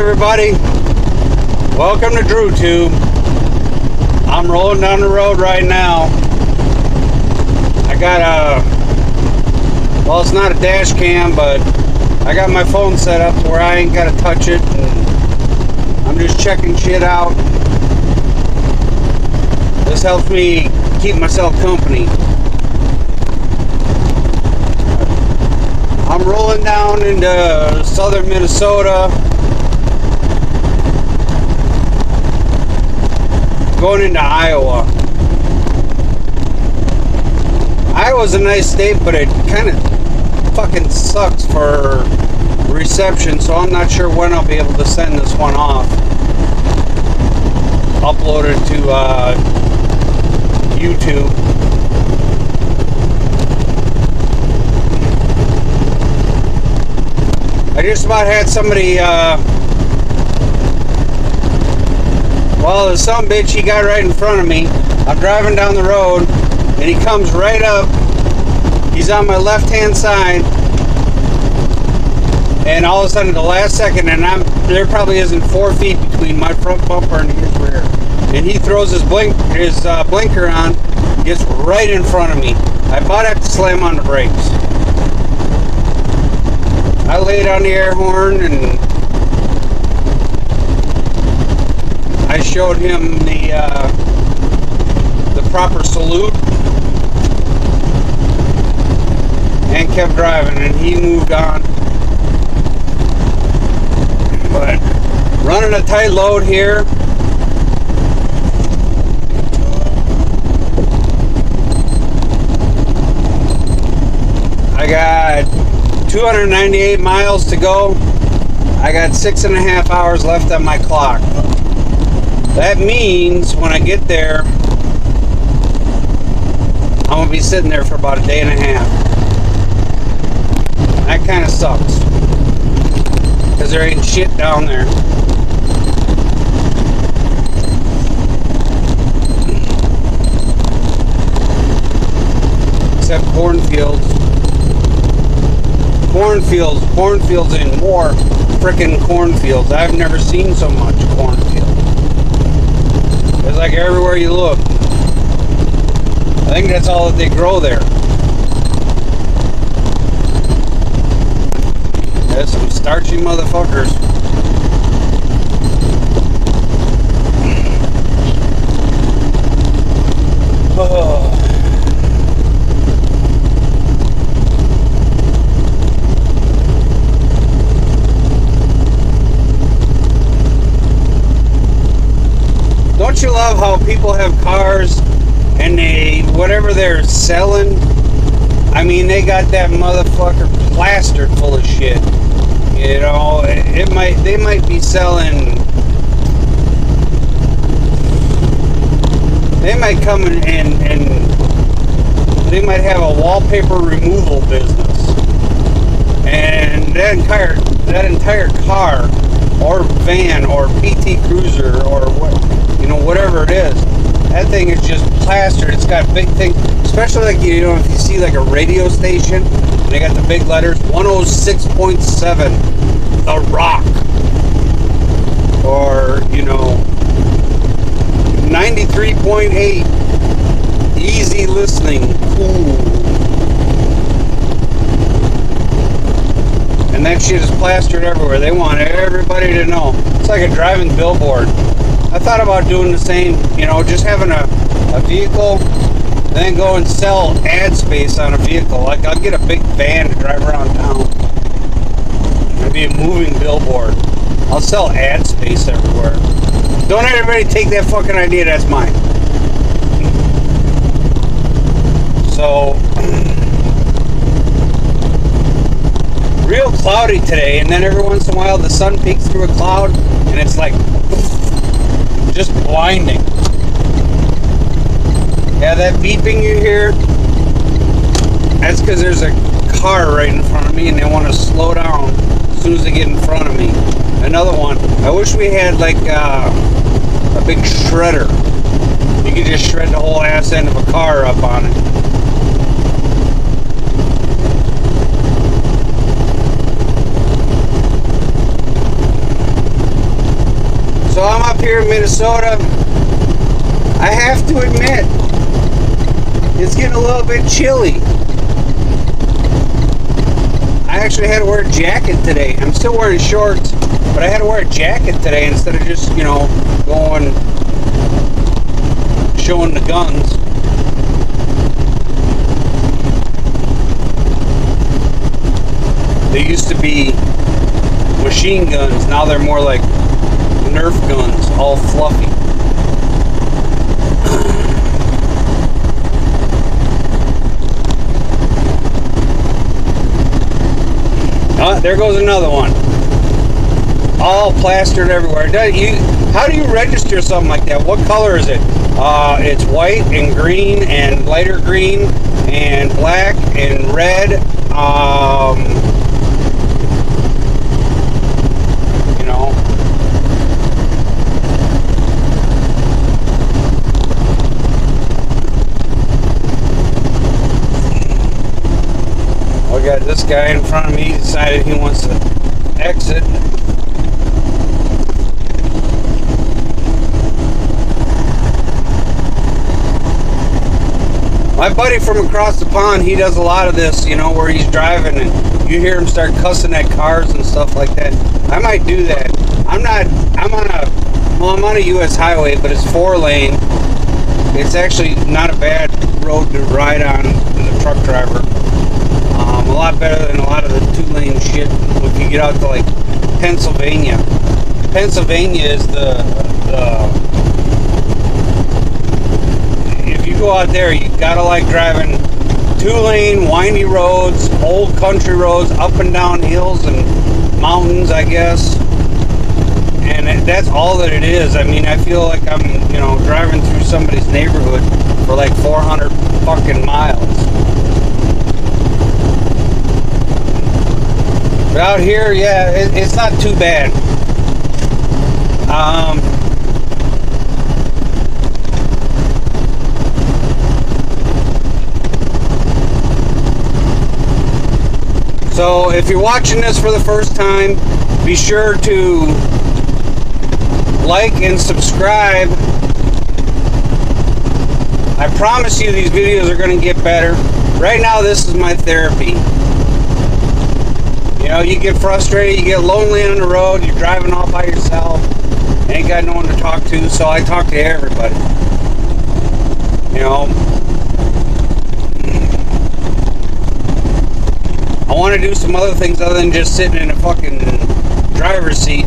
everybody, welcome to DrewTube. I'm rolling down the road right now. I got well, it's not a dash cam, but I got my phone set up to where I ain't got to touch it, and I'm just checking shit out. This helps me keep myself company. I'm rolling down into southern Minnesota, going into Iowa. Iowa's a nice state, but it kind of fucking sucks for reception, so I'm not sure when I'll be able to send this one off. Upload it to YouTube. I just about had somebody, well, the sumbitch, he got right in front of me. I'm driving down the road, and he comes right up. He's on my left-hand side, and all of a sudden, the last second, and there probably isn't 4 feet between my front bumper and his rear. And he throws his blinker on, gets right in front of me. I about have to slam on the brakes. I laid on the air horn and I showed him the proper salute and kept driving, and he moved on. But running a tight load here. I got 298 miles to go. I got 6.5 hours left on my clock. That means when I get there, I'm gonna be sitting there for about a day and a half. That kind of sucks, because there ain't shit down there. Except cornfields. Cornfields, and more frickin' cornfields. I've never seen so much cornfield. It's like everywhere you look. I think that's all that they grow there. There's some starchy motherfuckers. Oh. Don't you love how people have cars and whatever they're selling, I mean, they got that motherfucker plastered full of shit. You know, they might be selling, they might come and they might have a wallpaper removal business, and that entire car or van or PT Cruiser or whatever it is, that thing is just plastered. It's got big things, especially like, if you see like a radio station and they got the big letters 106.7 The Rock, or 93.8 Easy Listening, cool. And that shit is plastered everywhere. They want everybody to know. It's like a driving billboard. I thought about doing the same, just having a vehicle, then go and sell ad space on a vehicle. Like, I'll get a big van to drive around town. It'll be a moving billboard. I'll sell ad space everywhere. Don't everybody take that fucking idea, that's mine. So, real cloudy today, and then every once in a while the sun peeks through a cloud, and it's like just blinding. Yeah, that beeping you hear, that's because there's a car right in front of me and they want to slow down as soon as they get in front of me. Another one. I wish we had like a big shredder. You could just shred the whole ass end of a car up on it. here in Minnesota, I have to admit, it's getting a little bit chilly. I actually had to wear a jacket today. I'm still wearing shorts, but I had to wear a jacket today instead of just, you know, going, showing the guns. They used to be machine guns. Now they're more like Nerf guns, all fluffy. There goes another one. All plastered everywhere. How do you register something like that? What color is it? It's white and green and lighter green and black and red. You know. I got this guy in front of me. He decided he wants to exit. My buddy from across the pond, he does a lot of this, you know, where he's driving and you hear him start cussing at cars and stuff like that. I might do that. I'm on a US highway, but it's 4-lane. It's actually not a bad road to ride on as a truck driver. A lot better than a lot of the 2-lane shit if you get out to like Pennsylvania. Pennsylvania is if you go out there, you gotta like driving 2-lane windy roads, old country roads, up and down hills and mountains, I guess. And that's all that it is. I mean, I feel like I'm, you know, driving through somebody's neighborhood for like 400 fucking miles. But out here, yeah, it's not too bad. So if you're watching this for the first time, be sure to like and subscribe. I promise you these videos are going to get better. Right now, this is my therapy. You know, you get frustrated, you get lonely on the road, you're driving all by yourself, ain't got no one to talk to, so I talk to everybody. You know, I want to do some other things other than just sitting in a fucking driver's seat.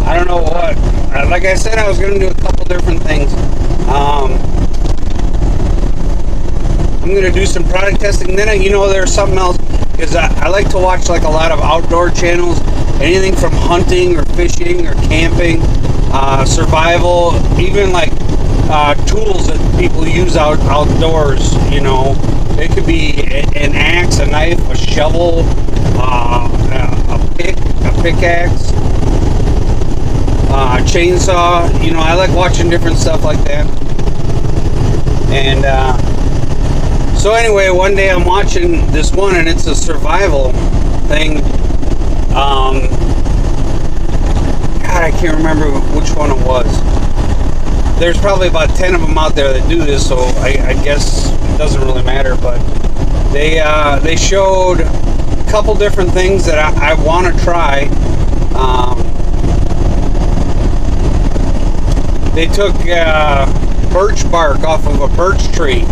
I don't know what. Like I said, I was going to do a couple different things. I'm going to do some product testing. Then, you know, there's something else. Because I like to watch like a lot of outdoor channels. Anything from hunting or fishing or camping, survival, even like tools that people use outdoors, you know. It could be an axe, a knife, a shovel, a pickaxe. Chainsaw, you know, I like watching different stuff like that. And so anyway, one day I'm watching this one and it's a survival thing. God, I can't remember which one it was. There's probably about 10 of them out there that do this, so I guess it doesn't really matter. But they showed a couple different things that I want to try. They took birch bark off of a birch tree.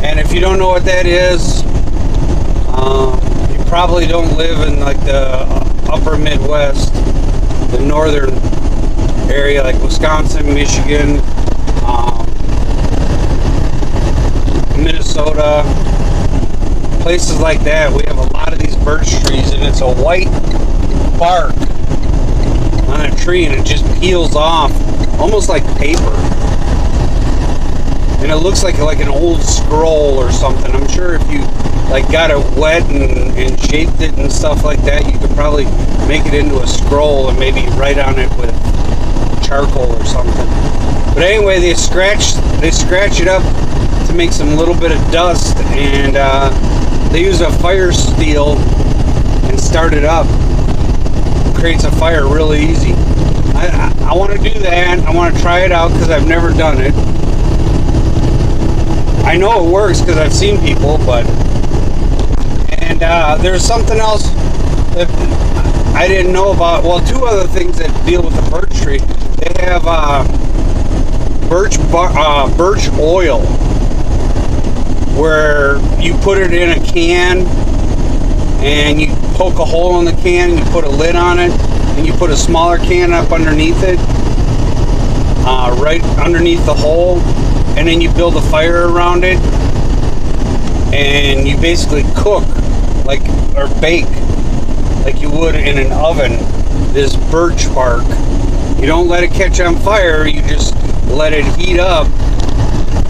And if you don't know what that is, you probably don't live in like the upper Midwest, the northern area like Wisconsin, Michigan, Minnesota, places like that. We have a lot of these birch trees and it's a white bark on a tree and it just peels off almost like paper, and it looks like an old scroll or something. I'm sure if you like got it wet and shaped it and stuff like that, you could probably make it into a scroll and maybe write on it with charcoal or something. But anyway, they scratch it up to make some little bit of dust, and they use a fire steel and start it up. It creates a fire really easy. I want to do that. I want to try it out because I've never done it. I know it works because I've seen people, but... And there's something else that I didn't know about. Well, two other things that deal with the birch tree. They have birch oil, where you put it in a can and you poke a hole in the can and you put a lid on it and you put a smaller can up underneath it, right underneath the hole, and then you build a fire around it and you basically cook or bake like you would in an oven this birch bark. You don't let it catch on fire, you just let it heat up,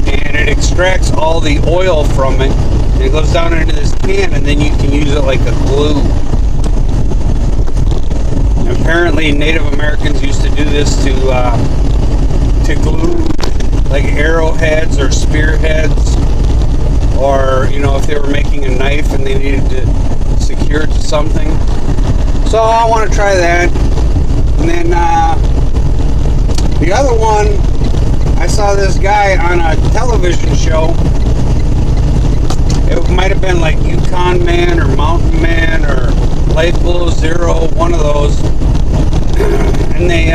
and it extracts all the oil from it, and it goes down into this can, and then you can use it like a glue. And apparently Native Americans used to do this to glue like arrowheads or spearheads, or if they were making a knife and they needed to secure it to something. So I want to try that. And then the other one, I saw this guy on a television show. It might have been like Yukon Man or Mountain Man or Life Below Zero, one of those. And they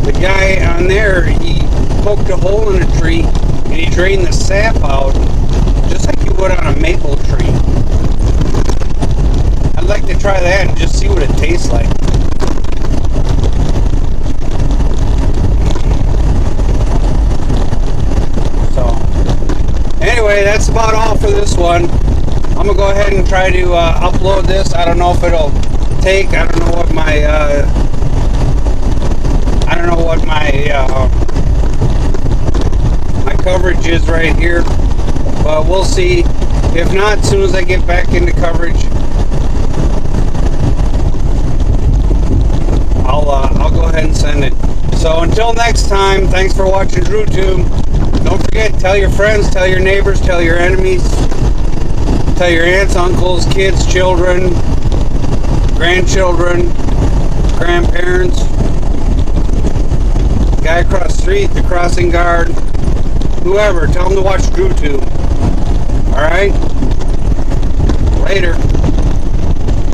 the guy on there, he poked a hole in a tree and he drained the sap out just like you would on a maple tree. I'd like to try that and just see what it tastes like. So, anyway, that's about all for this one. I'm gonna go ahead and try to upload this. I don't know if it'll take. I don't know what my my coverage is right here, but we'll see. If not, as soon as I get back into coverage, I'll go ahead and send it. So until next time, thanks for watching DrewTube. Don't forget, tell your friends, tell your neighbors, tell your enemies, tell your aunts, uncles, kids, children, grandchildren, grandparents, guy across the street, the crossing guard, whoever. Tell them to watch DrewTube. Alright? Later.